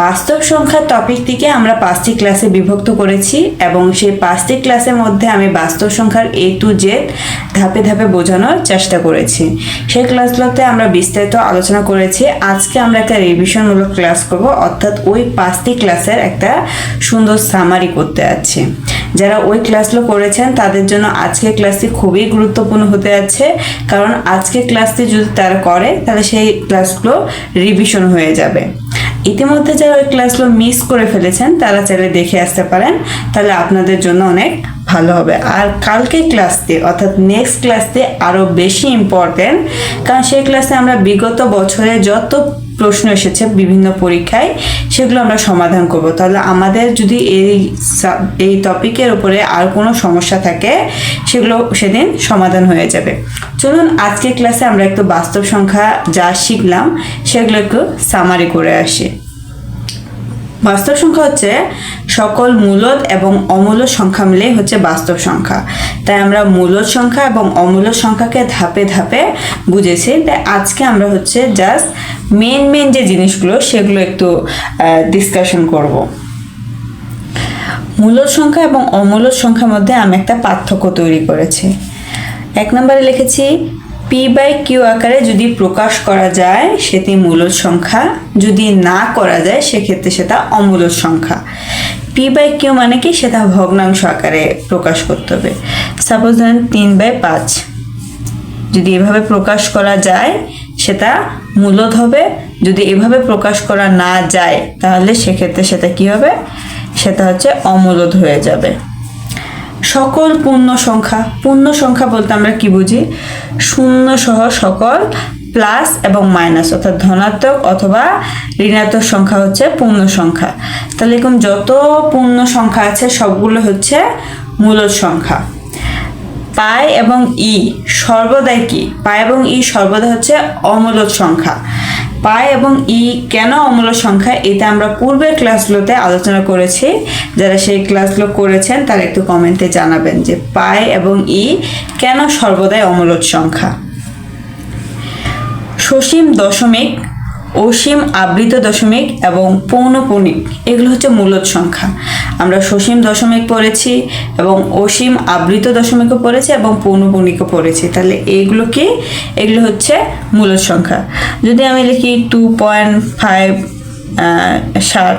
বাস্তব সংখ্যার টপিকটিকে আমরা 5টি ক্লাসে বিভক্ত করেছি এবং সেই 5টি ক্লাসের মধ্যে আমি বাস্তব সংখ্যার A to Z ধাপে ধাপে বোঝানোর চেষ্টা করেছি। সেই ক্লাসগুলোতে আমরা বিস্তারিত আলোচনা করেছি। আজকে আমরা একটা রিভিশনমূলক ক্লাস করব, অর্থাৎ ওই 5টি ক্লাসের একটা সুন্দর সামারি করতে যাচ্ছি। যারা ওই ক্লাসগুলো করেছেন তাদের জন্য আজকের ক্লাসটি খুবই গুরুত্বপূর্ণ হতে যাচ্ছে, কারণ আজকের ক্লাসটি যদি তারা করে তাহলে সেই ক্লাসগুলো রিভিশন হয়ে যাবে। ইতিমধ্যে যারা ওই ক্লাসগুলো মিস করে ফেলেছেন তারা চাইলে দেখে আসতে পারেন, তাহলে আপনাদের জন্য অনেক ভালো হবে। আর কালকের ক্লাসটি অর্থাৎ নেক্সট ক্লাসটি আরও বেশি ইম্পর্টেন্ট, কারণ সেই ক্লাসে আমরা বিগত বছরে যত প্রশ্ন এসেছে বিভিন্ন পরীক্ষায় সেগুলো আমরা সমাধান করব। তাহলে আমাদের যদি এই টপিকের উপরে আর কোনো সমস্যা থাকে সেগুলো সেদিন সমাধান হয়ে যাবে। চলুন আজকের ক্লাসে আমরা একটু বাস্তব সংখ্যা যা শিখলাম সেগুলো একটু সামারি করে আসি। বাস্তব সংখ্যা হচ্ছে সকল মূলদ এবং অমূলদ সংখ্যা মিলেই হচ্ছে বাস্তব সংখ্যা। তাই আমরা মূলদ সংখ্যা এবং অমূলদ সংখ্যাকে ধাপে ধাপে বুঝেছি। তাই আজকে আমরা হচ্ছে জাস্ট মেন যে জিনিসগুলো সেগুলো একটু ডিসকাশন করব। মূলদ সংখ্যা এবং অমূলদ সংখ্যার মধ্যে আমি একটা পার্থক্য তৈরি করেছি। 1 নম্বরে লিখেছি P/Q আকারে যদি প্রকাশ করা যায় সেটি মূলদ সংখ্যা, যদি না করা যায় সেক্ষেত্রে সেটা অমূলদ সংখ্যা। P/Q মানে কি, সেটা ভগ্নাংশ আকারে প্রকাশ করতে হবে। সাপোজ ধরেন 3/5 যদি এভাবে প্রকাশ করা যায় সেটা মূলদ হবে, যদি এভাবে প্রকাশ করা না যায় তাহলে সেক্ষেত্রে সেটা কি হবে, সেটা হচ্ছে অমূলদ হয়ে যাবে। সকল পূর্ণ সংখ্যা বলতে আমরা কি বুঝি, শূন্য সহ সকল প্লাস এবং মাইনাস অর্থাৎ ধনাত্মক অথবা ঋণাত্মক সংখ্যা হচ্ছে পূর্ণ সংখ্যা। তাহলে এরকম যত পূর্ণ সংখ্যা আছে সবগুলো হচ্ছে মূলদ সংখ্যা। পাই এবং ই সর্বদাই কি, পাই এবং ই সর্বদা হচ্ছে অমূলদ সংখ্যা। পাই এবং ই কেন অমূলদ সংখ্যা, এটা আমরা পূর্বের ক্লাসগুলোতে আলোচনা করেছি। যারা সেই ক্লাসগুলো করেছেন তারা একটু কমেন্টে জানাবেন যে পাই এবং ই কেন সর্বদাই অমূলদ সংখ্যা। সসীম দশমিক, অসীম আবৃত দশমিক এবং পৌনঃপুনিক এগুলো হচ্ছে মূলদ সংখ্যা। আমরা সসীম দশমিক পড়েছি এবং অসীম আবৃত দশমিকও পড়েছি এবং পৌনঃপুনিকও পড়েছি। তাহলে এগুলো কি, এগুলো হচ্ছে মূলদ সংখ্যা। যদি আমি লিখি 2.57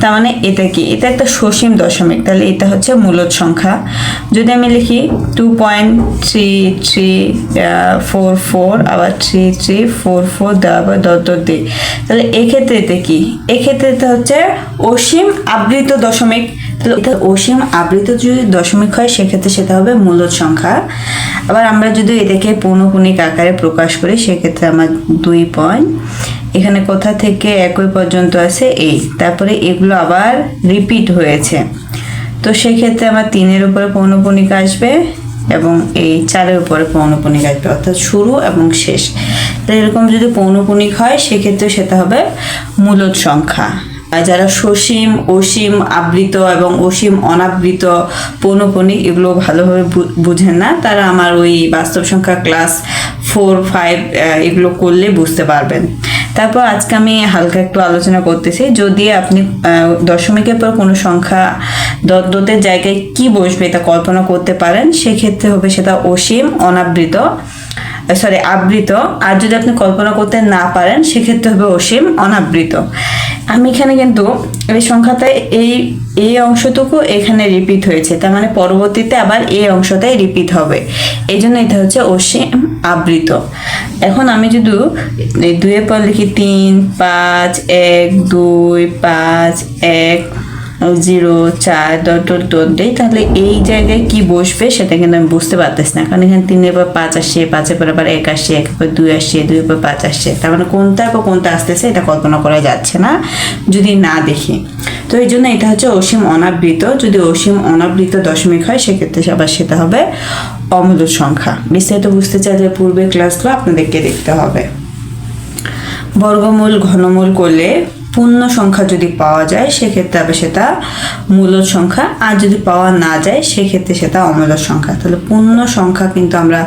তার মানে এটা কি, এটা একটা সসীম দশমিক, তাহলে এটা হচ্ছে মূলদ সংখ্যা। যদি আমি লিখি 2.3344 আবার 3344 দেওয়া আবার দত দিই, তাহলে এক্ষেত্রে এটা কি, এক্ষেত্রে এটা হচ্ছে অসীম আবৃত দশমিক। তাহলে এটা অসীম আবৃত যদি দশমিক হয় সেক্ষেত্রে সেটা হবে মূলদ সংখ্যা। আবার আমরা যদি এটাকে পৌনঃপুনিক আকারে প্রকাশ করি সেক্ষেত্রে আমার 2 পয়েন্ট, এখানে কোথা থেকে একই পর্যন্ত আছে এই, তারপরে এগুলো আবার রিপিট হয়েছে, তো সেক্ষেত্রে আমার 3-এর উপরে পৌনঃপুনিক আসবে এবং এই 4-এর উপরে পৌনঃপুনিক আসবে, অর্থাৎ শুরু এবং শেষ। তো এরকম যদি পৌনঃপুনিক হয় সেক্ষেত্রে সেটা হবে মূলদ সংখ্যা। আর যারা সসীম, অসীম আবৃত এবং অসীম অনাবৃত পৌনঃপুনিক এগুলো ভালোভাবে বুঝেন না, তারা আমার ওই বাস্তব সংখ্যা ক্লাস 4-5 এগুলো করলে বুঝতে পারবেন। তারপর আজকে আমি হালকা একটু আলোচনা করতেছি, যদি আপনি দশমিকের পর কোনো সংখ্যা দতের জায়গায় কি বসবে এটা কল্পনা করতে পারেন, সেক্ষেত্রে হবে সেটা অসীম অনাবৃত আবৃত। আর যদি আপনি কল্পনা করতে না পারেন সেক্ষেত্রে হবে অসীম অনাবৃত। আমি এখানে কিন্তু এই সংখ্যাটায় এই অংশটুকু এখানে রিপিট হয়েছে, তার মানে পরবর্তীতে আবার এই অংশটাই রিপিট হবে, এই জন্য এটা হচ্ছে অসীম আবৃত। এখন আমি যদি 2-এর পর লিখি 3, 5, 1, 2, 5, 1, 0, 4 ডট দিই, তাহলে এই জায়গায় কি বসবে সেটা কিন্তু আমি বুঝতে পারতেছি না, কারণ এখানে 3-এর পর 5 আসছে, 5-এর পর আবার 1 আসছে, 1-এর পর 2 আসছে, 2-এর পর 5 আসছে, তার মানে কোনটার পর কোনটা আসতেছে এটা কল্পনা করা যাচ্ছে না যদি না দেখি। তো এই জন্য এটা হচ্ছে অসীম অনাবৃত। যদি অসীম অনাবৃত দশমিক হয় সেক্ষেত্রে আবার সেটা হবে অমূলদ সংখ্যা। বিস্তারিত বুঝতে চাইলে পূর্বের ক্লাসগুলো আপনাদেরকে দেখতে হবে। বর্গমূল ঘনমূল করলে পূর্ণ সংখ্যা যদি পাওয়া যায় সেক্ষেত্রে আবার সেটা মূলদ সংখ্যা, আর যদি পাওয়া না যায় সেক্ষেত্রে সেটা অমূলদ সংখ্যা। তাহলে পূর্ণ সংখ্যা কিন্তু আমরা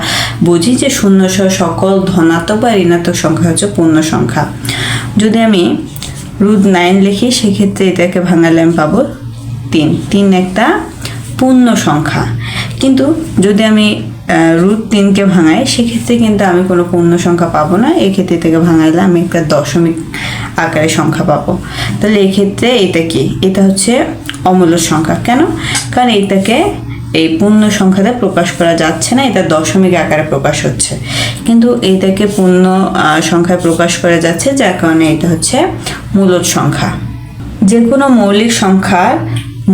বুঝি যে শূন্য সহ সকল ধনাত্মক বা ঋণাত্মক সংখ্যা হচ্ছে পূর্ণ সংখ্যা। যদি আমি √9 লিখি, সেক্ষেত্রে এটাকে ভাঙালে আমি পাবো 3। 3 একটা পূর্ণ সংখ্যা, কিন্তু যদি আমি √3কে ভাঙাই সেক্ষেত্রে কিন্তু আমি কোনো পূর্ণ সংখ্যা পাবো না। এক্ষেত্রে এটাকে ভাঙাইলে আমি একটা দশমিক আকারে সংখ্যা পাবো। তাহলে এক্ষেত্রে এটা কি? এটা হচ্ছে অমূল্য সংখ্যা। কেন? কারণ এটাকে এই পূর্ণ সংখ্যাতে প্রকাশ করা যাচ্ছে না, এটা দশমিক আকারে প্রকাশ হচ্ছে, কিন্তু এইটাকে পূর্ণ সংখ্যায় প্রকাশ করা যাচ্ছে, যার কারণে এটা হচ্ছে মূলদ সংখ্যা। যে কোনো মৌলিক সংখ্যার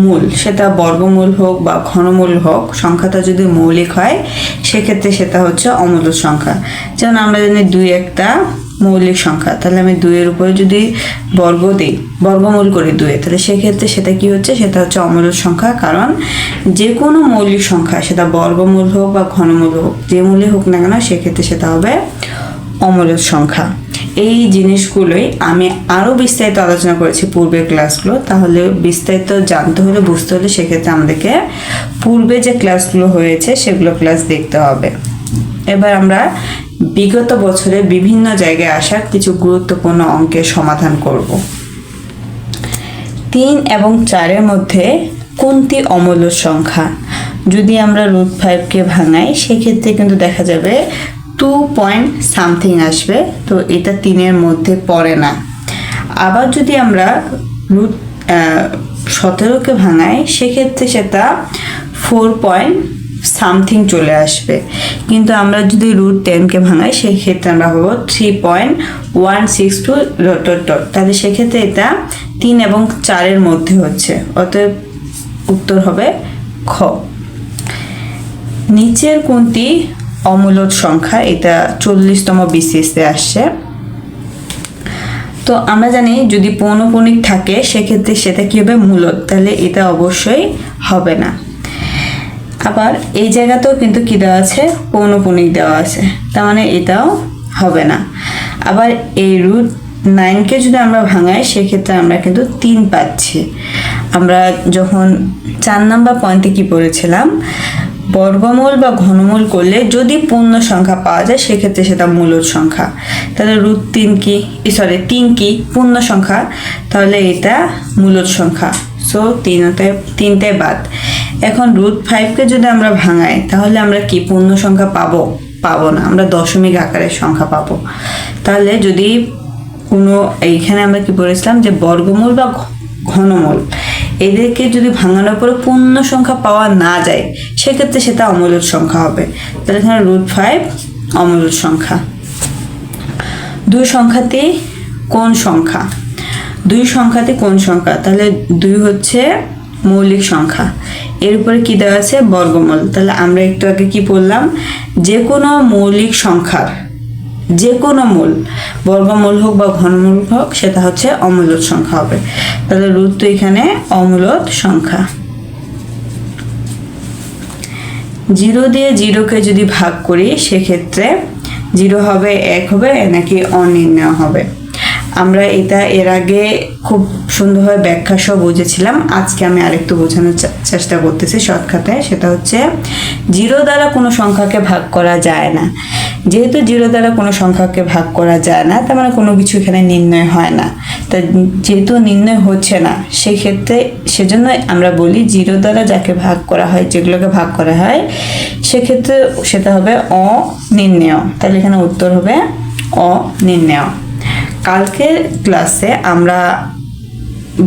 মূল, সেটা বর্গমূল হোক বা ঘনমূল হোক, সংখ্যাটা যদি মৌলিক হয় সেক্ষেত্রে সেটা হচ্ছে অমূলদ সংখ্যা। যেমন আমরা জানি 2 একটা মৌলিক সংখ্যা, তাহলে আমি 2 এর উপরে যদি বর্গ দিই, বর্গমূল করি 2 তাহলে সেক্ষেত্রে সেটা কি হচ্ছে? সেটা হচ্ছে অমূলদ সংখ্যা। কারণ যে কোনো মৌলিক সংখ্যা, সেটা বর্গমূল হোক বা ঘনমূল হোক, যে মূলই হোক না কেন, সেক্ষেত্রে সেটা হবে অমূলদ সংখ্যা। এই জিনিসগুলোই আমি আরও বিস্তারিত আলোচনা করেছি পূর্বের ক্লাসগুলো। তাহলে বিস্তারিত জানতে হলে, বুঝতে হলে, সেক্ষেত্রে আমাদেরকে পূর্বে যে ক্লাসগুলো হয়েছে সেগুলো ক্লাস দেখতে হবে। এবার আমরা বিগত বছরে বিভিন্ন জায়গায় আসা কিছু গুরুত্বপূর্ণ অঙ্কের সমাধান করব। 3 এবং 4-এর মধ্যে কোনটি অমূল্য সংখ্যা? যদি আমরা √5কে ভাঙাই সেক্ষেত্রে কিন্তু দেখা যাবে 2 পয়েন্ট সামথিং আসবে, তো এটা 3-এর মধ্যে পড়ে না। আবার যদি আমরা √17কে ভাঙাই সেক্ষেত্রে সেটা 4 পয়েন্ট সামথিং চলে আসবে, কিন্তু আমরা যদি √10কে ভাঙাই সেক্ষেত্রে আমরা পাবো 3.162 তাহলে সেক্ষেত্রে এটা 3 এবং 4-এর মধ্যে হচ্ছে, অতএব উত্তর হবে খ। নিচের কোনটি অমূলদ সংখ্যা? এটা 40তম BCS-এ আসছে। তো আমরা জানি যদি পৌনঃপুনিক থাকে সেক্ষেত্রে সেটা কি হবে? মূলদ, তাহলে এটা অবশ্যই হবে না। আবার এই জায়গাতেও কিন্তু কি দেওয়া আছে? পৌনঃপুনিক দেওয়া আছে, তার মানে এটাও হবে না। আবার এই √9কে যদি আমরা ভাঙাই সেক্ষেত্রে আমরা কিন্তু 3 পাচ্ছি। আমরা যখন 4 নম্বর পয়েন্টে কি পড়েছিলাম? বর্গমূল বা ঘনমূল করলে যদি পূর্ণ সংখ্যা পাওয়া যায় সেক্ষেত্রে সেটা মূলদ সংখ্যা। তাহলে √3 কি, 3 কি পূর্ণ সংখ্যা, তাহলে এটা মূলদ সংখ্যা। সো 3টাই বাদ। এখন √5কে যদি আমরা ভাঙাই তাহলে আমরা কি পূর্ণ সংখ্যা পাবো না, আমরা দশমিক আকারের সংখ্যা পাবো। তাহলে যদি কোনো, এইখানে আমরা কি বলেছিলাম যে বর্গমূল বা ঘনমূল এদেরকে যদি ভাঙানোর পরে পূর্ণ সংখ্যা পাওয়া না যায় সেক্ষেত্রে সেটা অমূলদ সংখ্যা হবে। তাহলে এখানে √5 অমূলদ সংখ্যা। 2 সংখ্যাতে কোন সংখ্যা? 2 সংখ্যাতে কোন সংখ্যা? তাহলে 2 হচ্ছে মৌলিক সংখ্যা, এর উপরে কি দেওয়া আছে? বর্গমূল। তাহলে আমরা একটু আগে কি বললাম? যে কোনো মৌলিক সংখ্যার যে কোনো মূল, বর্গমূল হোক বা ঘনমূল হোক, সেটা হচ্ছে অমূলদ সংখ্যা হবে। তাহলে √2 এখানে অমূলদ সংখ্যা। 0 দিয়ে 0কে যদি ভাগ করি সেক্ষেত্রে 0 হবে, 1 হবে নাকি অনির্ণেয় হবে? আমরা এটা এর আগে খুব সুন্দরভাবে ব্যাখ্যা সহ বুঝেছিলাম, আজকে আমি আরেকটু বোঝানোর চেষ্টা করতেছি শর্টকাটে। সেটা হচ্ছে 0 দ্বারা কোনো সংখ্যাকে ভাগ করা যায় না। যেহেতু 0 দ্বারা কোনো সংখ্যাকে ভাগ করা যায় না, তার মানে কোনো কিছু এখানে নির্ণয় হয় না। তা যেহেতু নির্ণয় হচ্ছে না সেক্ষেত্রে সেজন্য আমরা বলি 0 দ্বারা যাকে ভাগ করা হয়, যেগুলোকে ভাগ করা হয়, সেক্ষেত্রে সেটা হবে অনির্ণেয়। তাহলে এখানে উত্তর হবে অনির্ণেয়। কালকের ক্লাসে আমরা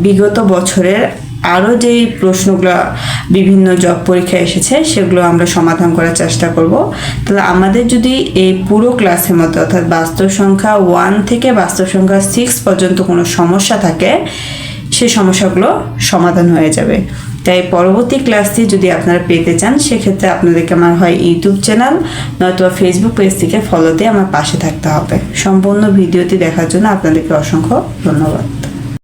বিগত বছরের আরও যেই প্রশ্নগুলো বিভিন্ন জব পরীক্ষায় এসেছে সেগুলো আমরা সমাধান করার চেষ্টা করব। তাহলে আমাদের যদি এই পুরো ক্লাসের মধ্যে, অর্থাৎ বাস্তব সংখ্যা 1 থেকে বাস্তব সংখ্যা 6 পর্যন্ত কোনো সমস্যা থাকে, সেই সমস্যাগুলো সমাধান হয়ে যাবে। তাই পরবর্তী ক্লাসটি যদি আপনারা পেতে চান সেক্ষেত্রে আপনাদেরকে আমার হয় ইউটিউব চ্যানেল নয়তো ফেসবুক পেজ থেকে ফলো দিয়ে আমার পাশে থাকতে হবে। সম্পূর্ণ ভিডিওটি দেখার জন্য আপনাদেরকে অসংখ্য ধন্যবাদ।